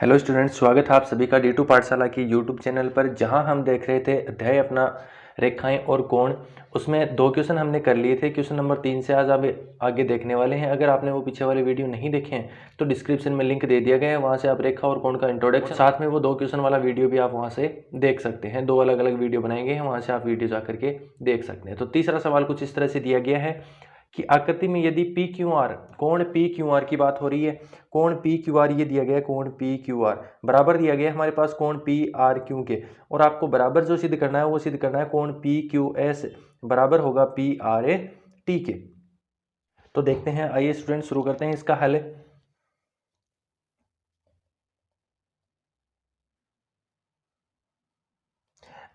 Hello students, स्वागत है आप सभी का D2 पाठशाला की यूट्यूब चैनल पर, जहां हम देख रहे थे अध्याय अपना रेखाएं और कोण। उसमें 2 क्वेश्चन हमने कर लिए थे। क्वेश्चन नंबर 3 से आज आप आगे देखने वाले हैं। अगर आपने वो पीछे वाले वीडियो नहीं देखे हैं तो डिस्क्रिप्शन में लिंक दे दिया गया है, वहां से आप रेखा और कोण का इंट्रोडक्शन, साथ में वो 2 क्वेश्चन वाला वीडियो भी आप वहां से देख सकते हैं। 2 अलग अलग वीडियो बनाए गए हैं, वहां से आप वीडियो जा करके देख सकते हैं। तो तीसरा सवाल कुछ इस तरह से दिया गया है कि आकृति में यदि पी क्यू आर, कोण पी क्यू आर की बात हो रही है। कोण पी क्यू आर ये दिया गया है, कोण पी क्यू आर बराबर दिया गया है हमारे पास कोण पी आर क्यू के, और आपको बराबर जो सिद्ध करना है वो सिद्ध करना है कोण पी क्यू एस बराबर होगा पी आर ए टी के। तो देखते हैं, आइए स्टूडेंट शुरू करते हैं इसका हल।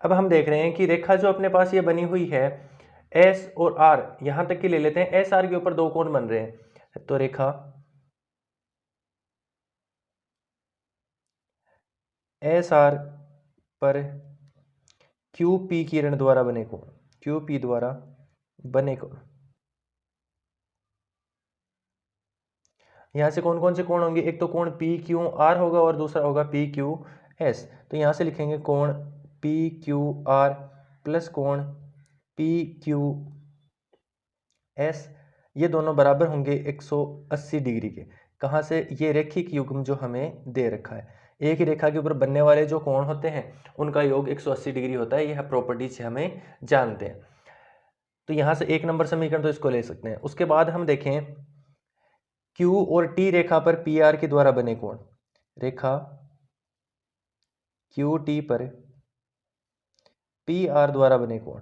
अब हम देख रहे हैं कि रेखा जो अपने पास ये बनी हुई है एस और आर, यहां तक की ले लेते हैं। एस आर के ऊपर 2 कोण बन रहे हैं, तो रेखा एस आर पर क्यू पी किरण द्वारा बने कोण, क्यू पी द्वारा बने कोण, यहां से कौन कौन से कोण होंगे? एक तो कोण पी क्यू आर होगा और दूसरा होगा पी क्यू एस। तो यहां से लिखेंगे कोण पी क्यू आर प्लस कोण पी क्यू एस, ये दोनों बराबर होंगे 180 डिग्री के। कहाँ से? ये रैखिक युग्म जो हमें दे रखा है, एक ही रेखा के ऊपर बनने वाले जो कोण होते हैं उनका योग 180 डिग्री होता है। यह प्रॉपर्टी से हमें जानते हैं। तो यहां से 1 नंबर समीकरण तो इसको ले सकते हैं। उसके बाद हम देखें Q और T रेखा पर पी आर के द्वारा बने कोण, रेखा क्यू टी पर पी आर द्वारा बने कोण,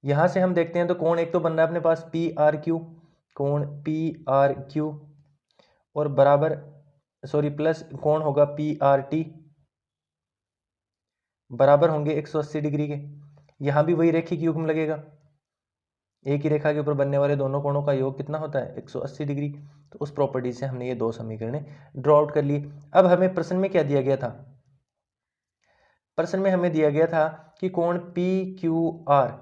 यहां से हम देखते हैं तो कोण एक तो बन रहा है अपने पास पी आर क्यू, कोण पी आर क्यू, और बराबर प्लस कोण होगा पी आर टी, बराबर होंगे 180 डिग्री के। यहां भी वही रैखिक युग्म लगेगा, एक ही रेखा के ऊपर बनने वाले दोनों कोणों का योग कितना होता है? 180 डिग्री। तो उस प्रॉपर्टी से हमने ये 2 समीकरण ड्रॉ आउट कर लिए। अब हमें प्रश्न में क्या दिया गया था? प्रश्न में हमें दिया गया था कि कोण पी क्यू आर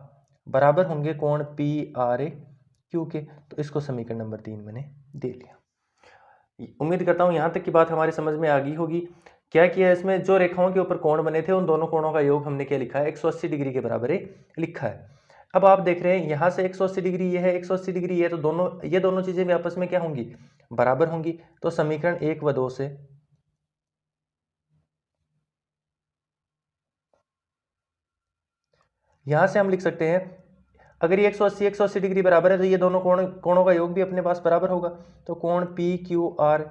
बराबर होंगे कोण पी आर ए क्यू के। तो इसको समीकरण नंबर 3 मैंने दे लिया। उम्मीद करता हूं यहां तक की बात हमारी समझ में आ गई होगी। क्या किया है इसमें? जो रेखाओं के ऊपर कोण बने थे उन दोनों कोणों का योग हमने क्या लिखा है? 180 डिग्री के बराबर लिखा है। अब आप देख रहे हैं यहां से 180 डिग्री ये है, 180 डिग्री ये, तो ये दोनों चीजें भी आपस में क्या होंगी? बराबर होंगी। तो समीकरण 1 व 2 से यहां से हम लिख सकते हैं, अगर ये 180 डिग्री बराबर है तो ये दोनों कोणों का योग भी अपने पास बराबर होगा। तो कोण पी क्यू आर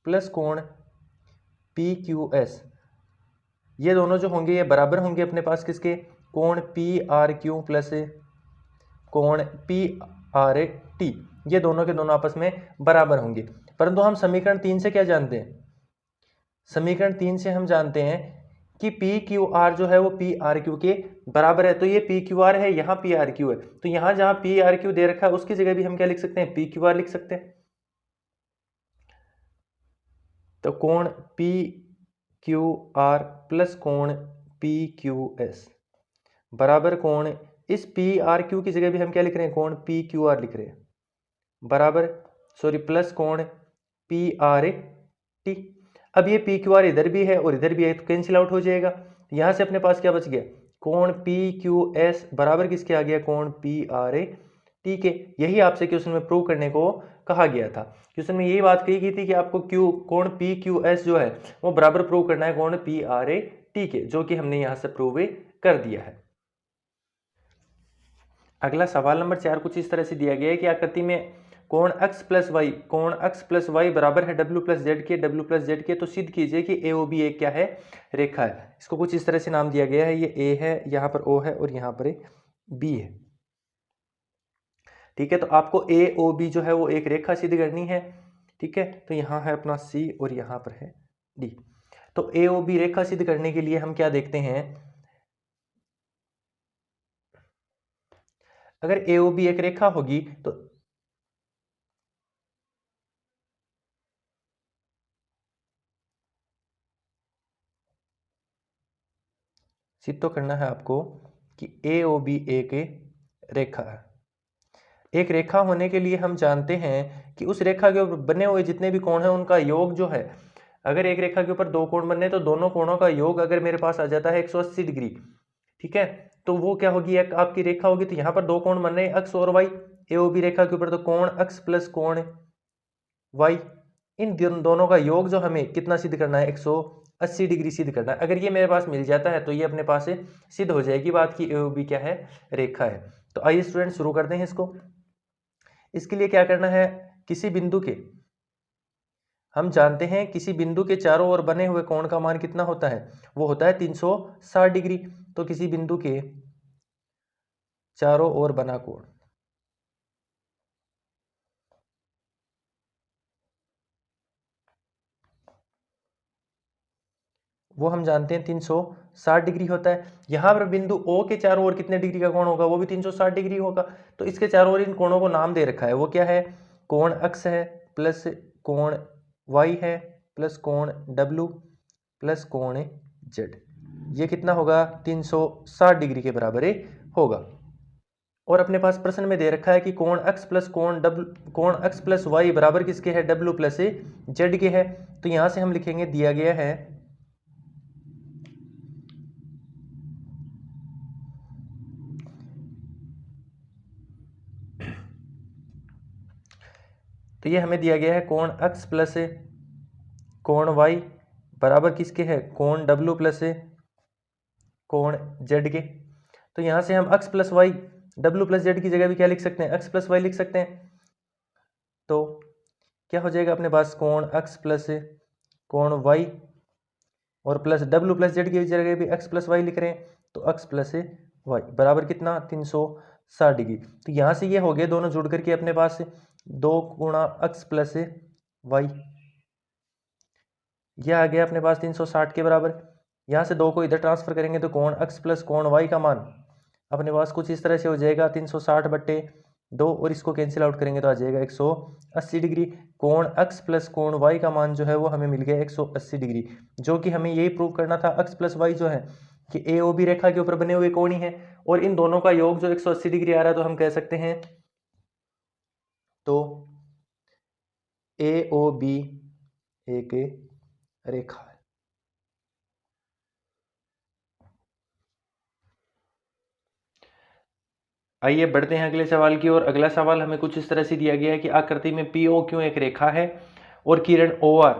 प्लस कोण पी क्यू एस, ये दोनों जो होंगे ये बराबर होंगे अपने पास किसके? कोण पी आर क्यू प्लस कोण पी आर ए टी, ये दोनों के दोनों आपस में बराबर होंगे। परंतु हम समीकरण 3 से क्या जानते हैं? समीकरण 3 से हम जानते हैं कि पी क्यू आर जो है वो पी आर क्यू के बराबर है। तो ये पी क्यू आर है, यहाँ पी आर क्यू है, तो यहां जहां पी आर क्यू दे रखा है उसकी जगह भी हम क्या लिख सकते हैं? पी क्यू आर लिख सकते हैं। तो कोण पी क्यू आर प्लस कोण पी क्यू एस बराबर कोण, इस पी आर क्यू की जगह भी हम क्या लिख रहे हैं? कोण पी क्यू आर लिख रहे हैं, बराबर प्लस कोण पी आर ए टी। अब ये पी क्यू आर इधर भी है और इधर भी है तो कैंसिल आउट हो जाएगा। यहां से अपने पास क्या बच गया? कोण पी क्यू एस बराबर किसके आ गया? कोण पी आर ए टी के। यही आपसे क्वेश्चन में प्रूव करने को कहा गया था। क्वेश्चन में यही बात कही गई थी कि आपको कोण पी क्यू एस जो है वो बराबर प्रूव करना है कोण पी आर ए टी के, जो कि हमने यहां से प्रूव कर दिया है। अगला सवाल नंबर 4 कुछ इस तरह से दिया गया है कि आकृति में कोण x प्लस वाई बराबर है w प्लस जेड के, तो सिद्ध कीजिए कि ए ओ बी एक क्या है? रेखा है। इसको कुछ इस तरह से नाम दिया गया है, ये a है, यहाँ पर o है और यहाँ पर b है। ठीक है, तो आपको ए ओ बी जो है वो एक रेखा सिद्ध करनी है। ठीक है, तो यहाँ है अपना c और यहाँ पर है d। तो ए ओ बी रेखा सिद्ध करने के लिए हम क्या देखते हैं? अगर ए ओ बी एक रेखा होगी तो सिद्ध तो करना है आपको कि ए ओ बी एक रेखा है। एक रेखा होने के लिए हम जानते हैं कि उस रेखा के ऊपर बने हुए जितने भी कोण हैं उनका योग जो है, अगर एक रेखा के ऊपर दो कोण बने तो दोनों कोणों का योग अगर मेरे पास आ जाता है 180 डिग्री, ठीक है, तो वो क्या होगी, एक आपकी रेखा होगी। तो यहाँ पर दो कोण बन रहे हैं अक्ष और वाई, एओबी रेखा के ऊपर, तो कोण अक्ष प्लस कोण वाई, इन दोनों का योग जो हमें कितना सिद्ध करना है, 180 डिग्री सिद्ध करना है। अगर ये मेरे पास मिल जाता है तो ये अपने पास से सिद्ध हो जाएगी बात की एओबी क्या है, रेखा है। तो आइए स्टूडेंट शुरू करते हैं इसको। इसके लिए क्या करना है, किसी बिंदु के, हम जानते हैं किसी बिंदु के चारों ओर बने हुए कोण का मान कितना होता है, वो होता है 360 डिग्री। तो किसी बिंदु के चारों ओर बना कोण, वो हम जानते हैं 360 डिग्री होता है। यहां पर बिंदु ओ के चारों ओर कितने डिग्री का कोण होगा, वो भी 360 डिग्री होगा। तो इसके चारों ओर इन कोणों को नाम दे रखा है, वो क्या है, कोण अक्ष है प्लस कोण वाई है प्लस कोण डब्ल्यू प्लस कोण जेड। ये कितना होगा, 360 डिग्री के बराबर होगा। और अपने पास प्रश्न में दे रखा है कि कोण x प्लस कोण x प्लस वाई बराबर किसके है, w प्लस जेड के है। तो यहां से हम लिखेंगे, दिया गया है तो ये हमें दिया गया है कोण x प्लस कोण y बराबर किसके है, कोण w प्लस कोण z के। तो यहां से हम x plus Y w plus Z की जगह भी क्या लिख सकते हैं, x प्लस वाई लिख सकते हैं। तो क्या हो जाएगा अपने पास, कोण x प्लस कोण y और प्लस w प्लस जेड की जगह भी x प्लस वाई लिख रहे हैं, तो x प्लस वाई बराबर कितना, 360 डिग्री। तो यहाँ से ये हो गए दोनों जुड़ करके अपने पास 2 गुणा x प्लस वाई, यह आ गया अपने पास 360 के बराबर। यहाँ से 2 को इधर ट्रांसफर करेंगे तो कोण x प्लस कोण y का मान अपने पास कुछ इस तरह से हो जाएगा 360 बट्टे 2, और इसको कैंसिल आउट करेंगे तो आ जाएगा 180 डिग्री। कोण x प्लस कोण y का मान जो है वो हमें मिल गया 180 डिग्री, जो कि हमें यही प्रूव करना था, x प्लस वाई जो है कि ए ओ बी रेखा के ऊपर बने हुए कोण ही है, और इन दोनों का योग जो 180 डिग्री आ रहा है, तो हम कह सकते हैं तो ए ओ बी एक रेखा है। आइए बढ़ते हैं अगले सवाल की ओर। अगला सवाल हमें कुछ इस तरह से दिया गया है कि आकृति में पी ओ क्यू एक रेखा है और किरण ओ आर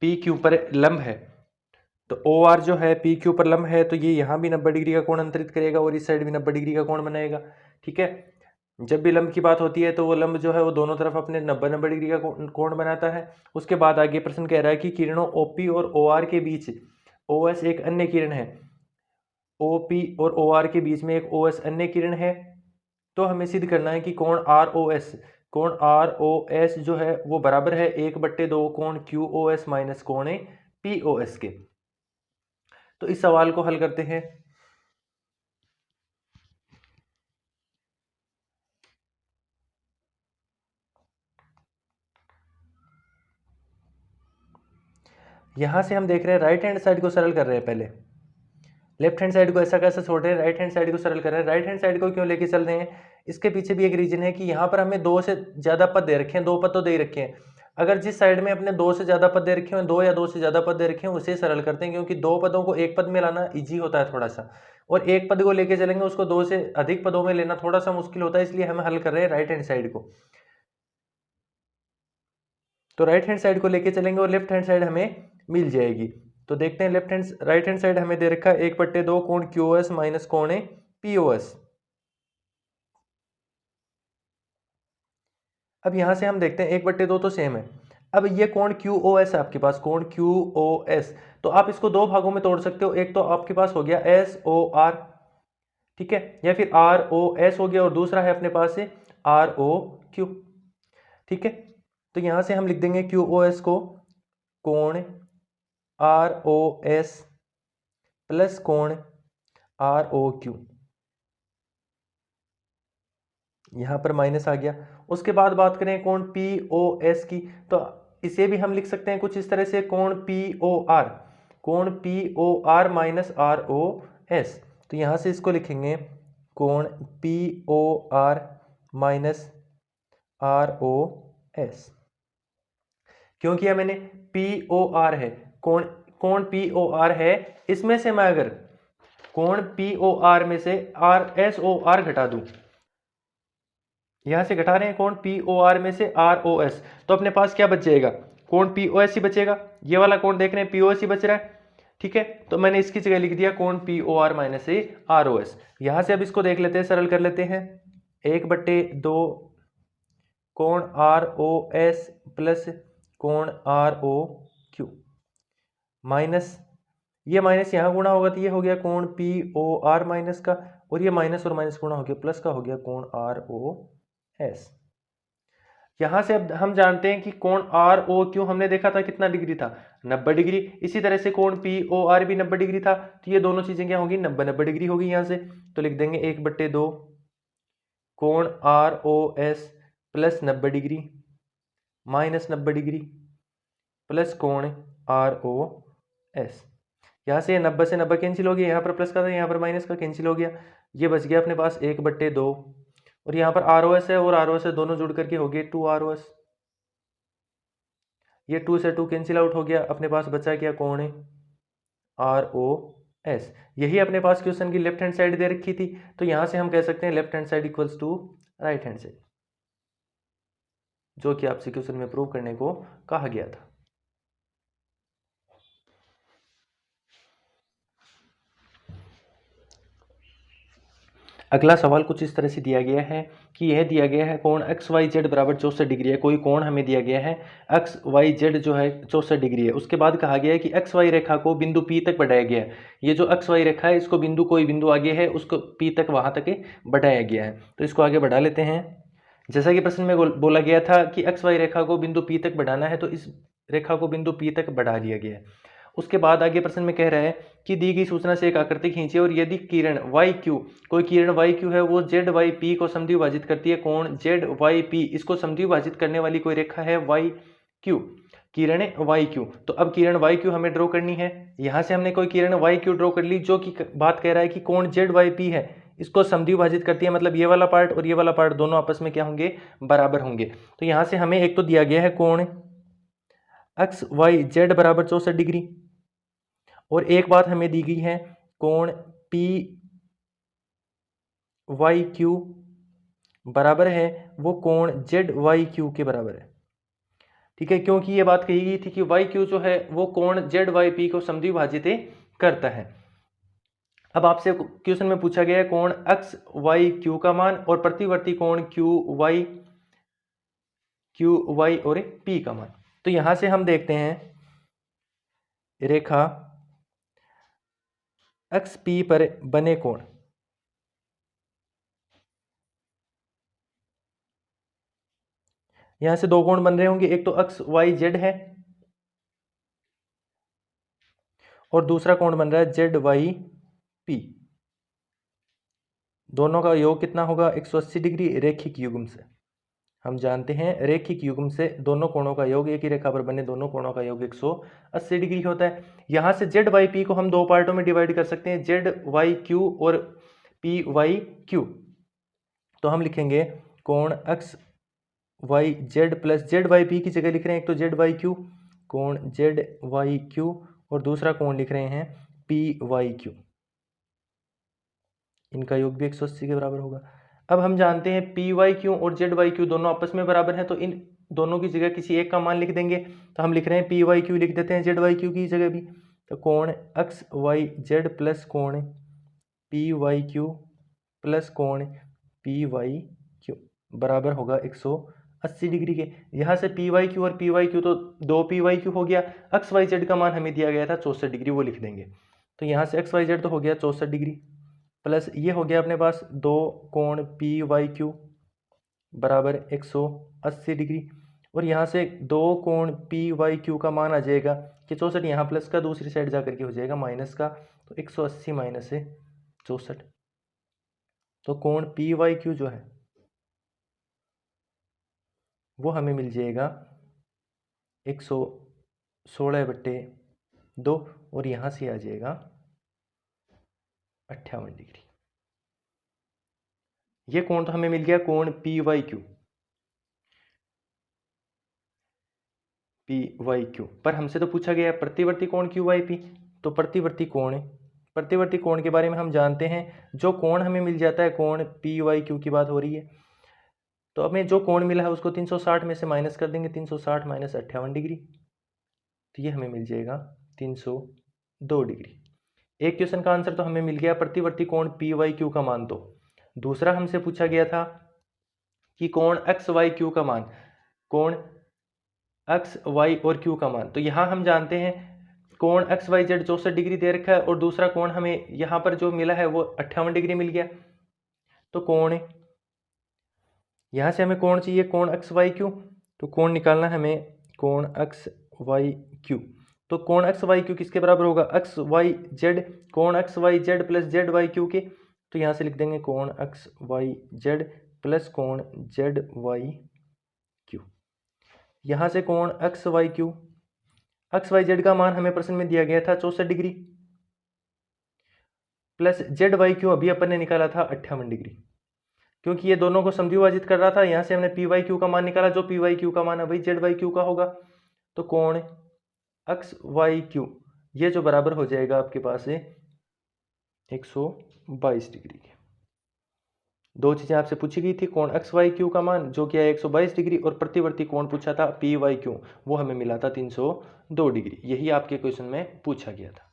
पी क्यू पर लंब है। तो ओ आर जो है पी क्यू पर लंब है, तो ये यहाँ भी 90 डिग्री का कोण अंतरित करेगा और इस साइड भी 90 डिग्री का कोण बनाएगा, ठीक है। जब भी लंब की बात होती है तो वो लंब जो है वो दोनों तरफ अपने 90 डिग्री का कोण बनाता है। उसके बाद आगे प्रश्न कह रहा है कि किरणों ओपी और ओ आर के बीच ओ एस एक अन्य किरण है, ओपी और ओ आर के बीच में एक ओ एस अन्य किरण है। तो हमें सिद्ध करना है कि कोण आर ओ एस जो है वो बराबर है 1/2 कोण क्यू ओ एस माइनस कोण पी ओ एस के। तो इस सवाल को हल करते हैं। यहां से हम देख रहे हैं राइट हैंड साइड को सरल कर रहे हैं, पहले लेफ्ट हैंड साइड को ऐसा कैसे छोड़ रहे हैं, राइट हैंड साइड को सरल कर रहे हैं। राइट हैंड साइड को क्यों लेके चल रहे हैं, इसके पीछे भी एक रीजन है कि यहाँ पर हमें 2 से ज्यादा पद दे रखे हैं, 2 पद तो दे रखे हैं। अगर जिस साइड में अपने 2 से ज्यादा पद दे रखे हैं, 2 या 2 से ज्यादा पद दे रखे हैं, उसे सरल करते हैं, क्योंकि 2 पदों को एक पद में लाना इजी होता है थोड़ा सा, और एक पद को लेके चलेंगे उसको 2 से अधिक पदों में लेना थोड़ा सा मुश्किल होता है, इसलिए हम हल कर रहे हैं राइट हैंड साइड को। तो राइट हैंड साइड को लेके चलेंगे और लेफ्ट हैंड साइड हमें मिल जाएगी। तो देखते हैं राइट हैंड साइड हमें दे रखा है 1/2 कोण क्यू एस माइनस कोण पी ओ एस। अब यहां से हम देखते हैं 1/2 तो सेम है। अब ये कोण क्यू ओ एस है आपके पास, कोण क्यू ओ एस, तो आप इसको 2 भागों में तोड़ सकते हो। एक तो आपके पास हो गया एस ओ आर, ठीक है, या फिर आर ओ एस हो गया, और दूसरा है अपने पास से आर ओ क्यू, ठीक है। तो यहां से हम लिख देंगे क्यू ओ एस को कोण आर ओ एस प्लस कोण आर ओ क्यू, यहां पर माइनस आ गया। उसके बाद बात करें कोण पी ओ एस की, तो इसे भी हम लिख सकते हैं कुछ इस तरह से, कोण P O R minus R O S. तो यहां से इसको लिखेंगे कोण P O R minus ROS। क्यों किया मैंने? POR है, कोण कोण POR है, इसमें से मैं अगर कोण POR में से RSOR घटा दूं, यहां से घटा रहे हैं कोण POR में से ROS, तो अपने पास क्या बच जाएगा? कोण POS ही बचेगा। ये वाला कोण देख रहे हैं POS ही बच रहा है, ठीक है। तो मैंने इसकी जगह लिख दिया कोण POR माइनस ROS। यहां से अब इसको देख लेते हैं, सरल कर लेते हैं। 1/2 कोण ROS प्लस कोण ROQ माइनस, ये माइनस यहां गुणा होगा तो ये हो गया कोण POR माइनस का, और ये माइनस और माइनस गुणा हो गया प्लस का, हो गया कोण ROS। यहां से अब हम जानते हैं कि कोण ROQ हमने देखा था कितना डिग्री था? 90 डिग्री। इसी तरह से कोण POR भी 90 डिग्री था, तो ये दोनों चीजें क्या होगी? 90 डिग्री होगी। यहां से तो लिख देंगे 1/2 कोण ROS plus 90 degree minus 90 degree plus कोण ROS। यहां से 90 से 90 कैंसिल हो गया, यहां पर प्लस का था, यहां पर माइनस का कैंसिल हो गया, ये बच गया अपने पास 1/2, और यहां पर ROS है और ROS है, दोनों जुड़ करके हो गए 2 ROS। ये 2 से 2 कैंसिल आउट हो गया, अपने पास बचा क्या? कोण ROS। यही अपने पास क्वेश्चन की लेफ्ट हैंड साइड दे रखी थी, तो यहां से हम कह सकते हैं left hand side equals to right hand side, जो कि आपसे क्वेश्चन में प्रूव करने को कहा गया था। अगला सवाल कुछ इस तरह से दिया गया है कि यह दिया गया है कोण XYZ बराबर 64 डिग्री है। कोई कोण हमें दिया गया है XYZ जो है 64 डिग्री है। उसके बाद कहा गया है कि XY रेखा को बिंदु P तक बढ़ाया गया है। ये जो XY रेखा है इसको बिंदु, कोई बिंदु आगे है उसको P तक वहां तक बढ़ाया गया है। तो इसको आगे बढ़ा लेते हैं। जैसा कि प्रश्न में बोला गया था कि XY रेखा को बिंदु P तक बढ़ाना है, तो इस रेखा को बिंदु P तक बढ़ा लिया गया है। उसके बाद आगे प्रश्न में कह रहा है कि दी गई सूचना से एक आकृति खींचे और यदि किरण YQ, कोई किरण YQ है, वो ZYP को समद्विभाजित करती है। कोण ZYP, इसको समद्विभाजित करने वाली कोई रेखा है YQ, किरण YQ। तो अब किरण YQ हमें ड्रॉ करनी है। यहां से हमने कोई किरण YQ ड्रॉ कर ली, जो कि बात कह रहा है कि कोण ZYP है, इसको समद्विभाजित करती है, मतलब ये वाला पार्ट और ये वाला पार्ट दोनों आपस में क्या होंगे? बराबर होंगे। तो यहां से हमें एक तो दिया गया है कोण XYZ बराबर 64 डिग्री, और एक बात हमें दी गई है कोण PYQ बराबर है वो कोण ZYQ के बराबर है, ठीक है। क्योंकि ये बात कही गई थी कि YQ जो है वो कोण ZYP को समद्विभाजित करता है। अब आपसे क्वेश्चन में पूछा गया है कोण XYQ का मान और प्रतिवर्ती कोण QY और P का मान। तो यहां से हम देखते हैं रेखा XP पर बने कोण, यहां से दो कोण बन रहे होंगे, एक तो XYZ है और दूसरा कोण बन रहा है ZYP। दोनों का योग कितना होगा? 180 डिग्री रेखिक युग्म से। हम जानते हैं रेखिक युग्म से दोनों कोणों का योग, एक ही रेखा पर बने दोनों कोणों का योग 180 डिग्री होता है। यहां से ZYP को हम दो पार्टों में डिवाइड कर सकते हैं, ZYQ और PYQ। तो हम लिखेंगे कोण XYZ प्लस ZYP की जगह लिख रहे हैं एक तो ZYQ, कोण ZYQ, और दूसरा कोण लिख रहे हैं PYQ। इनका योग भी 180 के बराबर होगा। अब हम जानते हैं PYQ और ZYQ दोनों आपस में बराबर हैं, तो इन दोनों की जगह किसी एक का मान लिख देंगे। तो हम लिख रहे हैं PYQ, लिख देते हैं ZYQ की जगह भी। तो कोण XYZ प्लस कोण PYQ प्लस कोण PYQ बराबर होगा 180 डिग्री के। यहाँ से PYQ और PYQ तो 2 PYQ हो गया। XYZ का मान हमें दिया गया था 64 डिग्री, वो लिख देंगे। तो यहाँ से XYZ तो हो गया 64 डिग्री, प्लस ये हो गया अपने पास दो कोण PYQ बराबर 180 डिग्री, और यहाँ से दो कोण PYQ का मान आ जाएगा कि 64, यहाँ प्लस का दूसरी साइड जाकर के हो जाएगा माइनस का, तो 180 माइनस से 64, तो कोण PYQ जो है वो हमें मिल जाएगा 116/2, और यहाँ से आ जाएगा 58 डिग्री। ये कोण तो हमें मिल गया कोण PYQ। पी वाई क्यू, पर हमसे तो पूछा गया है प्रतिवर्ती कोण क्यू वाई पी। तो प्रतिवर्ती कोण के बारे में हम जानते हैं, जो कोण हमें मिल जाता है कोण पी वाई क्यू की बात हो रही है, तो हमें जो कोण मिला है उसको 360 में से माइनस कर देंगे, 360 माइनस 58 डिग्री, तो ये हमें मिल जाएगा 302 डिग्री। एक क्वेश्चन का आंसर तो हमें मिल गया प्रतिवर्ती कोण पी वाई क्यू का मान। तो दूसरा हमसे पूछा गया था कि कोण एक्स वाई क्यू का मान, कोण एक्स वाई और क्यू का मान। तो यहाँ हम जानते हैं कोण एक्स वाई जेड 64 डिग्री दे रखा है और दूसरा कोण हमें यहाँ पर जो मिला है वो 58 डिग्री मिल गया। तो कोण, यहाँ से हमें कोण चाहिए कोण एक्स वाई क्यू, तो कोण निकालना है हमें कोण एक्स वाई क्यू। तो कोण एक्स वाई क्यू किसके बराबर होगा, एक्स वाई जेड, कोण X Y Z plus Z Y Q के। तो यहाँ से लिख देंगे कोण एक्स वाई जेड प्लस कोण जेड वाई क्यू। यहाँ से कोण X Y Q, X Y Z का मान हमें प्रश्न में दिया गया था 64 degree, plus Z Y Q अभी अपन ने निकाला था 58 डिग्री। क्योंकि ये दोनों को समद्विभाजित कर रहा था, यहाँ से हमने पी वाई क्यू का मान निकाला, जो पी वाई क्यू का मान है वही जेड वाई क्यू का होगा। तो कोण एक्स वाई क्यू ये जो बराबर हो जाएगा आपके पास है 122 डिग्री के। दो चीज़ें आपसे पूछी गई थी, कोण एक्स वाई क्यू का मान जो कि है 122 डिग्री, और प्रतिवर्ती कोण पूछा था पी वाई क्यू, वो हमें मिला था 302 डिग्री। यही आपके क्वेश्चन में पूछा गया था।